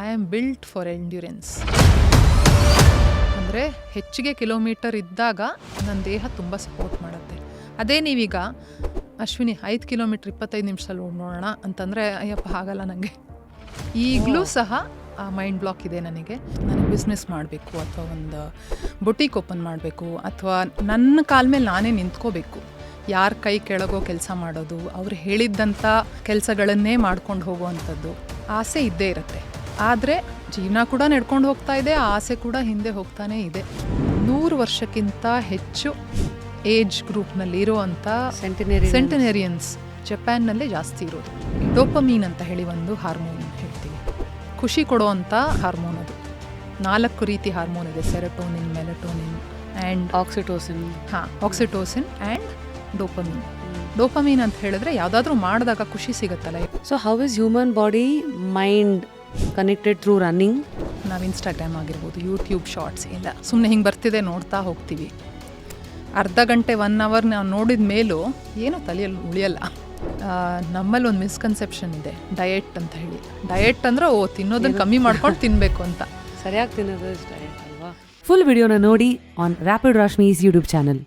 I am built for endurance. ಅಂದರೆ ಹೆಚ್ಚಿಗೆ kilometre ಇದ್ದಾಗ ನನ್ನ ದೇಹ ತುಂಬ ಸಪೋರ್ಟ್ ಮಾಡುತ್ತೆ. ಅದೇ ನೀವೀಗ ಅಶ್ವಿನಿ 5 ಕಿಲೋಮೀಟ್ರ್ 25 ನಿಮಿಷದಲ್ಲಿ ನೋಡೋಣ ಅಂತಂದರೆ ಅಯ್ಯಪ್ಪ ಆಗಲ್ಲ ನನಗೆ. ಈಗಲೂ ಸಹ ಆ ಮೈಂಡ್ ಬ್ಲಾಕ್ ಇದೆ ನನಗೆ ಬಿಸ್ನೆಸ್ ಮಾಡಬೇಕು ಅಥವಾ ಒಂದು ಬೊಟೀಕ್ ಓಪನ್ ಮಾಡಬೇಕು ಅಥವಾ ನನ್ನ ಕಾಲ ಮೇಲೆ ನಾನೇ ನಿಂತ್ಕೋಬೇಕು. ಯಾರ ಕೈ ಕೆಳಗೋ ಕೆಲಸ ಮಾಡೋದು, ಅವ್ರು ಹೇಳಿದ್ದಂಥ ಕೆಲಸಗಳನ್ನೇ ಮಾಡ್ಕೊಂಡು ಹೋಗುವಂಥದ್ದು ಆಸೆ ಇದ್ದೇ ಇರುತ್ತೆ. ಆದರೆ ಜೀವನ ಕೂಡ ನಡ್ಕೊಂಡು ಹೋಗ್ತಾ ಇದೆ, ಆ ಆಸೆ ಕೂಡ ಹಿಂದೆ ಹೋಗ್ತಾನೇ ಇದೆ. 100 ವರ್ಷಕ್ಕಿಂತ ಹೆಚ್ಚು ಏಜ್ ಗ್ರೂಪ್ನಲ್ಲಿ ಇರುವಂಥ ಸೆಂಟೆನೇರಿಯನ್ಸ್ ಜಪಾನ್ನಲ್ಲೇ ಜಾಸ್ತಿ ಇರೋದು. ಡೋಪಮೀನ್ ಅಂತ ಹೇಳಿ ಒಂದು ಹಾರ್ಮೋನ್ ಹೇಳ್ತೀವಿ, ಖುಷಿ ಕೊಡುವಂಥ ಹಾರ್ಮೋನ್. ಅದು 4 ರೀತಿ ಹಾರ್ಮೋನ್ ಇದೆ: serotonin, melatonin and oxytocin. Oxytocin and dopamine. Dopamine ಅಂತ ಹೇಳಿದ್ರೆ ಯಾವುದಾದ್ರೂ ಮಾಡಿದಾಗ ಖುಷಿ ಸಿಗುತ್ತಲ್ಲ. So how is human body mind connected through running? ನಾವು ಇನ್ಸ್ಟಾಗ್ರಾಮ್ ಆಗಿರ್ಬೋದು, ಯೂಟ್ಯೂಬ್ ಶಾರ್ಟ್ಸ್ ಇಲ್ಲ ಸುಮ್ಮನೆ ಹಿಂಗೆ ಬರ್ತಿದೆ ನೋಡ್ತಾ ಹೋಗ್ತೀವಿ. ಅರ್ಧ ಗಂಟೆ 1 ಅವರ್ ನಾವು ನೋಡಿದ ಮೇಲೂ ಏನೂ ತಲೆಯಲ್ಲಿ ಉಳಿಯಲ್ಲ. ನಮ್ಮಲ್ಲಿ ಒಂದು ಮಿಸ್ಕನ್ಸೆಪ್ಷನ್ ಇದೆ ಡಯೆಟ್ ಅಂತ ಹೇಳಿ. ಡಯೆಟ್ ಅಂದರೆ ತಿನ್ನೋದನ್ನು ಕಮ್ಮಿ ಮಾಡ್ಕೊಂಡು ತಿನ್ನಬೇಕು ಅಂತ. ಸರಿಯಾಗಿ ತಿನ್ನೋದು ಡಯೆಟ್ ಅಲ್ವಾ? ಫುಲ್ ವಿಡಿಯೋನ ನೋಡಿ ಆನ್ ರ್ಯಾಪಿಡ್ ರಾಶ್ಮೀಸ್ ಯೂಟ್ಯೂಬ್ ಚಾನಲ್.